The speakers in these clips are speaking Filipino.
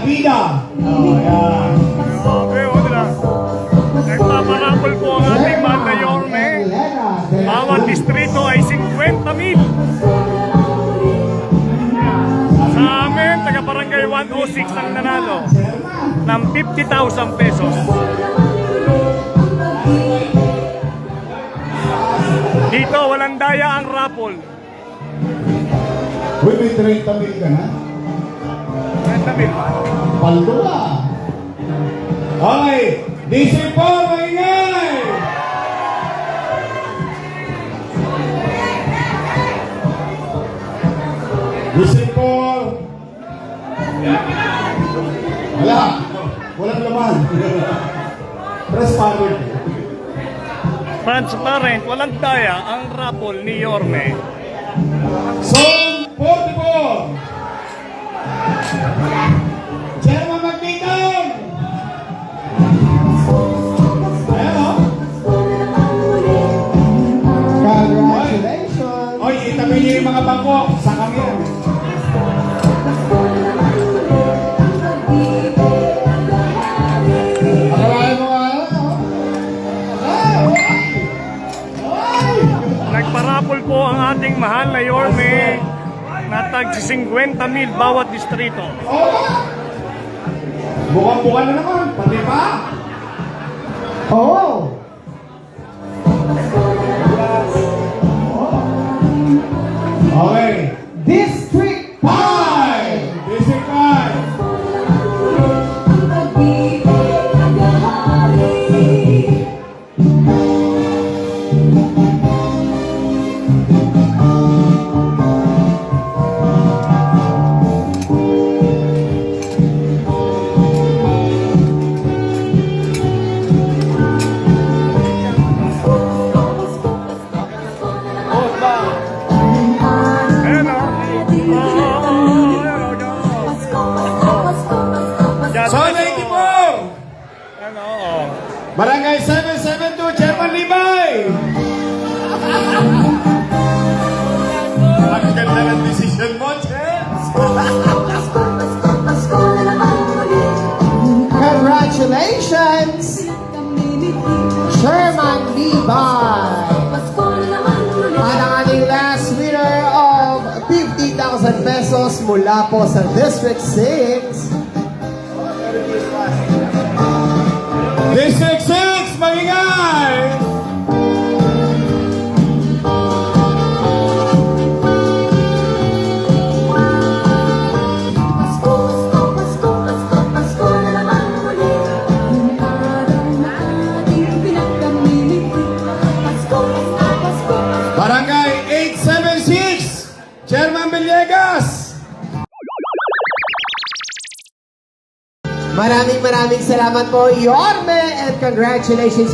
bida. Oh, yan. Okay, o nila. Nagpaparapol po ang ating mahal na Yorme. Bawat distrito ay 50,000. Sa amin, taga-barangay 106 ang nanalo ng 50,000 pesos. Dito, walang daya ang raffle. Uy, may 30,000 ka na? 30,000 pa. Paldo ah. Okay, DC po, maingay! DC po. Wala. Walang laman. Transparent. Transparent, walang daya ang raffle ni Yorme. Zone 44. Chairman Magditong. Ayan o. Congratulations! Oy, itabi niyo yung mga bangko sa kanya. Akalain mo nga lang, oh. Nagparapol po ang ating mahal na Yorme na tag 50,000 bawat distrito. Buka-buka na naman, pati pa. Oh! Okay. District 5! District 5. Ayan o. Zone 84. Ayan o. Barangay 772, Chairman Libay. Ang ganda ng decision mo, Chef. Congratulations! Sherman Libay! At ang ating last winner of 50,000 pesos mula po sa District 6. District 6, maingay. Barangay 876, Chairman Villegas. Maraming salamat po, Yorme, and congratulations.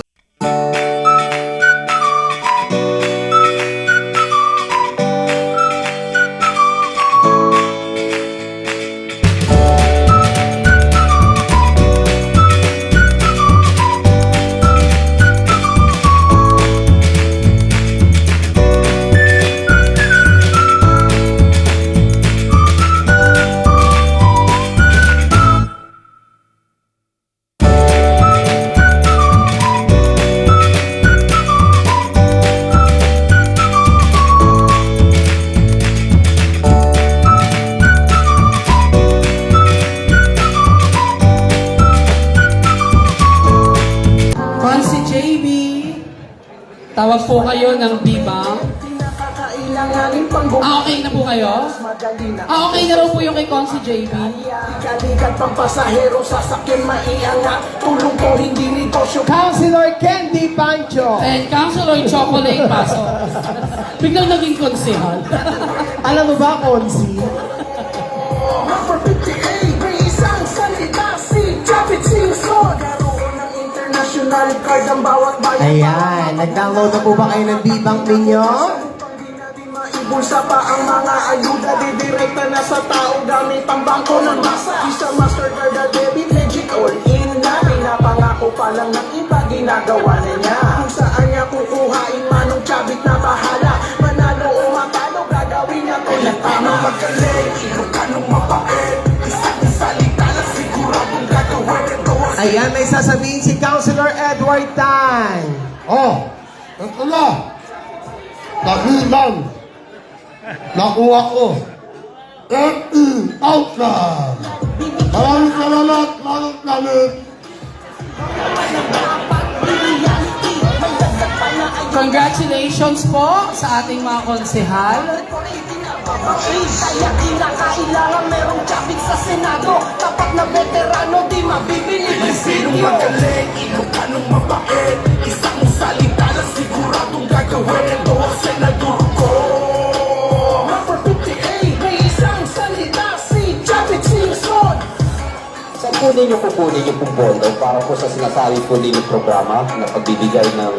Si JB, tawag po kayo ng Bibang. Okay na po kayo? Okay na raw po yung kay Consi JB. Kalikat pang pasahero, sasakyan maiangat. Tulong ko hindi negosyo. Councilor Candy Pancho. And Councilor Chocolate Paso. Biglang naging konsehal. Alam mo ba, Consi? Number 58, may isang salita si Japit Simpson. Karoon ng international card ang bawat bayan. Ayan, nag-download na po ba kayo ng Bibang ninyo? Bulsa pa ang mga ayuda, didirekta na sa tao gamit ang bangko ng masa. Visa, Mastercard at debit, legit all in na. Pinapangako pa lang ng iba, ginagawa na niya. Kung saan niya kukuhain manong cabit na bahala. Manalo o matalo, gagawin niya to ng tama. Magaling, ilokanong mapait. Isang salita na si Ayan, may sasabihin si Councilor Edward Tan. Oh, ito na. Tagilan. Nakuha ko. 30,000. Maraming salamat, lalit. Congratulations po sa ating mga konsehal. Kaya kinakailangan merong chapik sa Senado. Tapat na veterano, di mabibili ng sityo. Magaling, Ilocanong mabait. Isang salita na siguradong gagawin. Ito ang senador ko. Number 58, may isang salita, si Chapik Singson. Saan po ninyo kukunin yung pong bondo para po sa sinasabi po ninyo programa na pagbibigay ng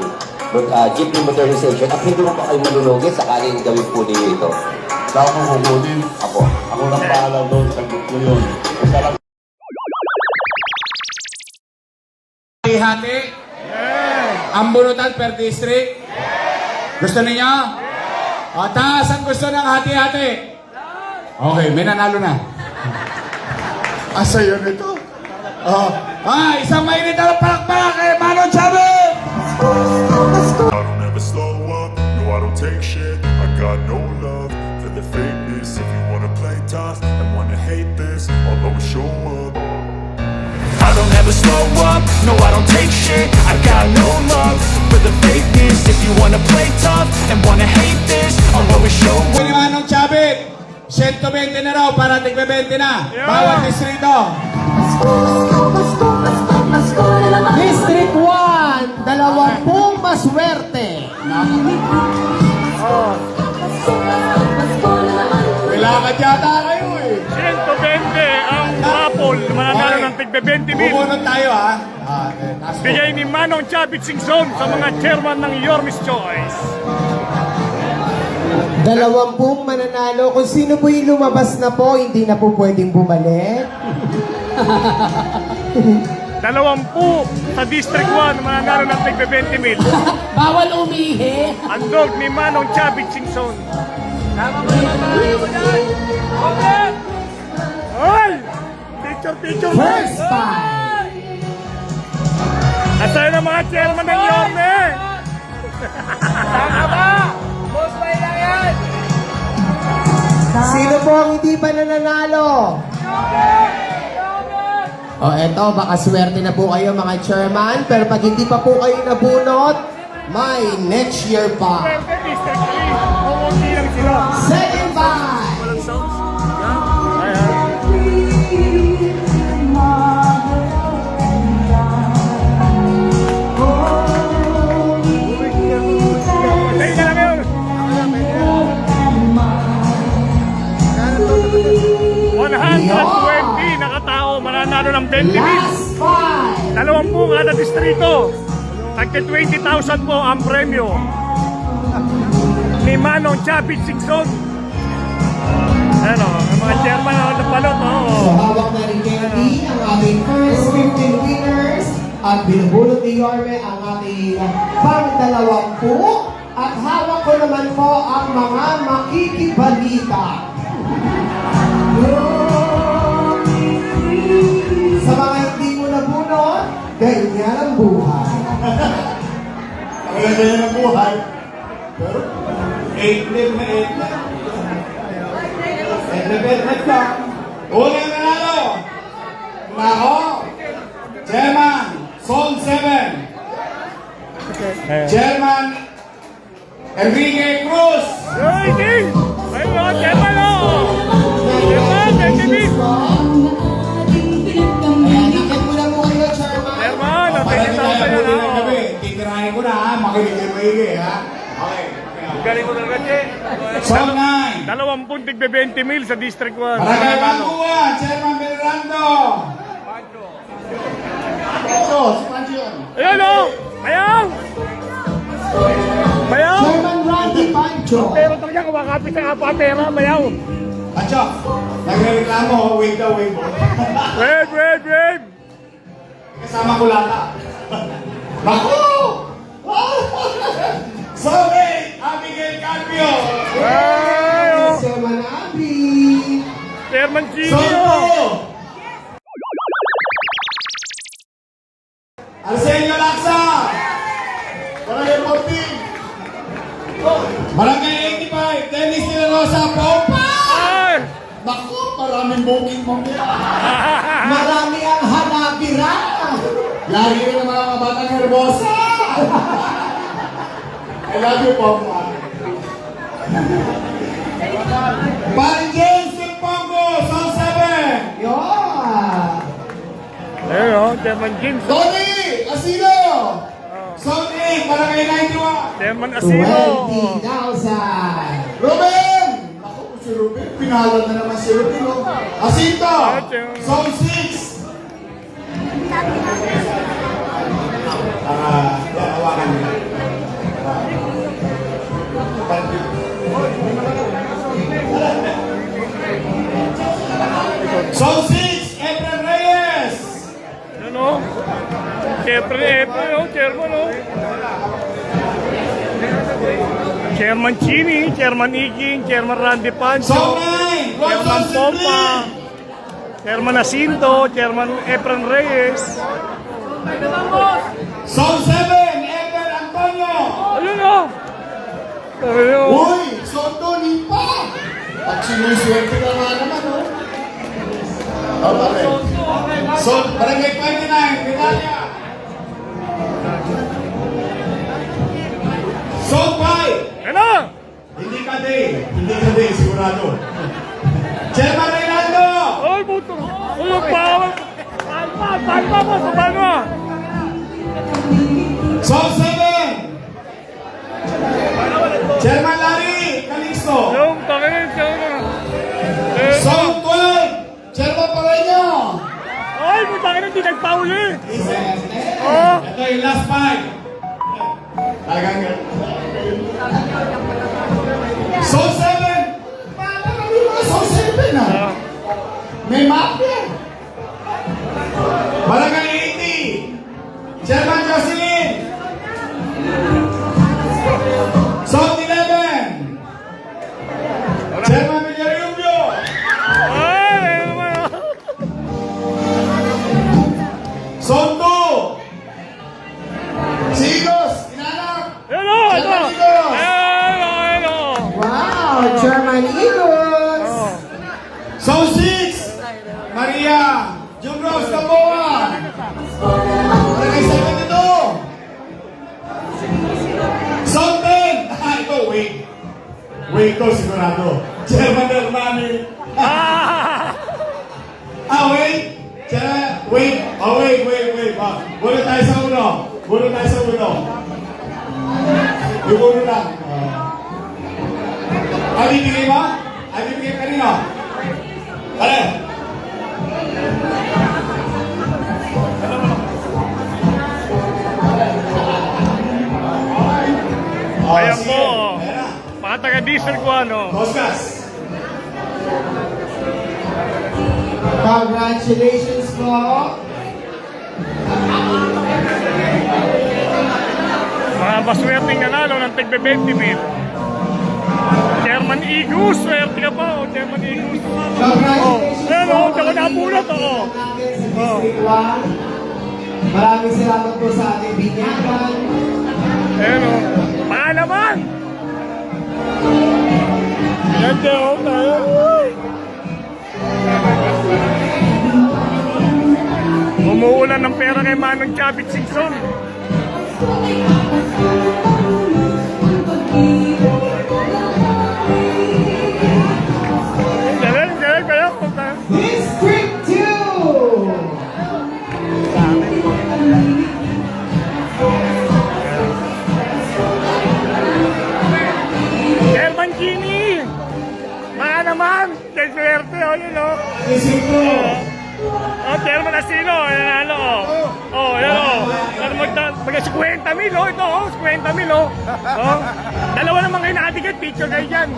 jeepney modernization at hindi mo pa kayo malulugi sakaling gawin po ninyo ito? Saan ko kukunin? Ako. Ako nang bahala doon sa grupo yun. Isa lang. Hati? Ang bunutan per district? Gusto niyo? O, taas ang gusto ng hati-hati. Okay, may nanalo na. Asa yun ito? Isang mainit na palakpak kay Manong Chavez! I don't ever slow up, no I don't take shit. I got no love for the fakeness. If you wanna play tough and wanna hate this, I'll always show up. I don't ever slow up, no I don't take shit. I got no love for the fakeness. If you wanna play tough and wanna hate this, I'll always show up. Ni Manong Chavez, 120 na raw para tigbe-20 na. Yeah. Bawat distrito. District 1, 20 maswerte. Kailangan yata kayo eh. 120 ang raffle. Mananalo ng tigbe 20 mil. Bumunod tayo ha. Taas mo. Bigay ni Manong Chavit Singson sa mga chairman ng Yormes Choice. 20 mananalo. Kung sino po yung lumabas na po, hindi na po pwedeng bumalik. 20 sa District 1 mananalo ng tigbe 20 mil. Bawal umihi. Andog ni Manong Chavit Singson. Tama ba naman mga dyan? Okay! Hoy! Picture! First five. Asaya ng mga chairman ng Yormes! Tama ba? Boss bay lang yan! Sino po ang hindi pa nananalo? O eto, baka swerte na po kayo mga chairman, pero pag hindi pa po kayo nabunot, may next year pa. District 3, kumunti lang sila. Second five. Walang sounds. Ayan. Tayo na lang yun. 120 nakatao mananalo ng 20 mil. Last five. 20 kada distrito. Tagka 20,000 po ang premyo ni Manong Chavit Singson. Ano, ang mga chairman na napalot. So hawak na rin Candy ang ating first 15 winners at binubulot ni Yorme ang ating pang-20 at hawak ko naman po ang mga makikibalita. Sa mga hindi mo nabunot, ganyan ang buhay. Ang ganda ng buhay. Pero, 8 live na 8 live. 8 live na. Unang nanalo. Nako. Chairman, Zone 7. Chairman, Enrique Cruz. Yoy, King! Ayun o, chairman o! Chairman, 20 mil! Ayan, nakit mo na po kayo, Chairman. Chairman, o, Para di 20,000 tayo yan huli ng o! gabi. Titirahin ko na ha. Makinig kayo maigi ha. Okay. Galing mo talaga, Che. Zone 9. 20 tigbe 20 mil sa District 1. Barangay Banguan, Chairman Bernardo. Ayan o! Ayaw! Mayaw! Chairman Randy Pancho. Pero talaga kumakapit sa kapatera, mayaw! Pancho, nagre-reklamo. Wave daw, wave. Wave! Kasama ko lata. Naku! Sorry, Abigail Carpio. Ayaw! Chairman Abby. Chairman Chino! Sorry. Rosa Popa! Ay! Naku, maraming booking mo niya. Marami ang hanapira. Lagi rin ang mga batang herbosa. I love you, Popa. Paring James Simpongo, Zone 7. Yun. Ayun o, Chairman James. Tony Asilo, Zone 8, Barangay 91. Chairman Asilo. 20,000. Ruben! Ako, si Ruben. Pinahalan na naman si Ruben. Oh. Asinto! Zone 6! Hawakan nila. Zone 6! Efren Reyes! Yan o. Siyempre, o, Chairman o. Chairman Chini, Chairman Iging, Chairman Randy Pancho, Zone 9! Chairman Pompa, Chairman Jacinto, Chairman Efren Reyes. Zone 7! Efren Antonio! Ayun o. Ayun o. Uy! Zone 2, Lipa! Pag siniswerte ka nga naman, oh. Okay. Zone, Barangay 29, Vidalia! Zone 5! Yan o. Hindi ka day, sigurado. Chairman Reynaldo! Ay, buto. Uy, bawal. Palpa mo, sabay mo. Zone 7! Chairman Larry Calixto! Yung, tangin, Chairman. Zone 12! Chairman Pareño! Ay, putangin, hindi nagpauli. Oh. Ito yung last five. Talagang Zone 7! Kami mga Zone 7 ah! May map yan! Barangay 80! Chairman Jocelyn! Zone 11! Chairman Villarubio! Ay, naman. Zone 2! Sigos! Inanak! Yan o, ito. Ayun o. Wow, Chairman Eagles. Zone 6! Maria! Jumros Gamboa! Barangay 72! Zone 10! Ah, ito, wait. Wait to, sigurado. Chairman Hermani. Ah. Wait. Wait. Wait. Bulo tayo sa uno. Yung uno lang. Bibigay mo? Bibigay kanino? Pare. Ayan sige. po. Ayan na. Mga taga-diesel ko ano. Oscars. Congratulations po. Mga baswerteng nanalo ng tigbe 20,000. Chairman Igus, swerte ka pa. O, Chairman Igus. Congratulations Ayan po. o, tsaka nabunot o. Natin sa District 1. Maraming salamat po sa ating binyagan. Ayan o. Paalaman! Yan o, tayo. Umuulan ng pera kay Manong Chavit Singson. Galing kayo. District 2. Chairman Gini! Mga naman! Kay swerte o, yun o. District 2. Chairman Asilo, ayan ano o. Ayan o. Mag-50,000 o, ito o. 50,000 o. Dalawa naman kayo nakatikit, picture kayo dyan.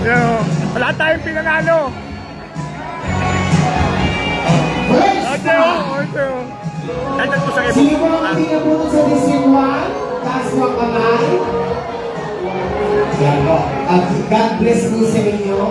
Yan o. Wala tayong pinanalo. Ate o. Nandiyan ko sa ibo. Sino po ang pinabunod sa District 1? Taas mo ang kamay. At God bless po sa inyo.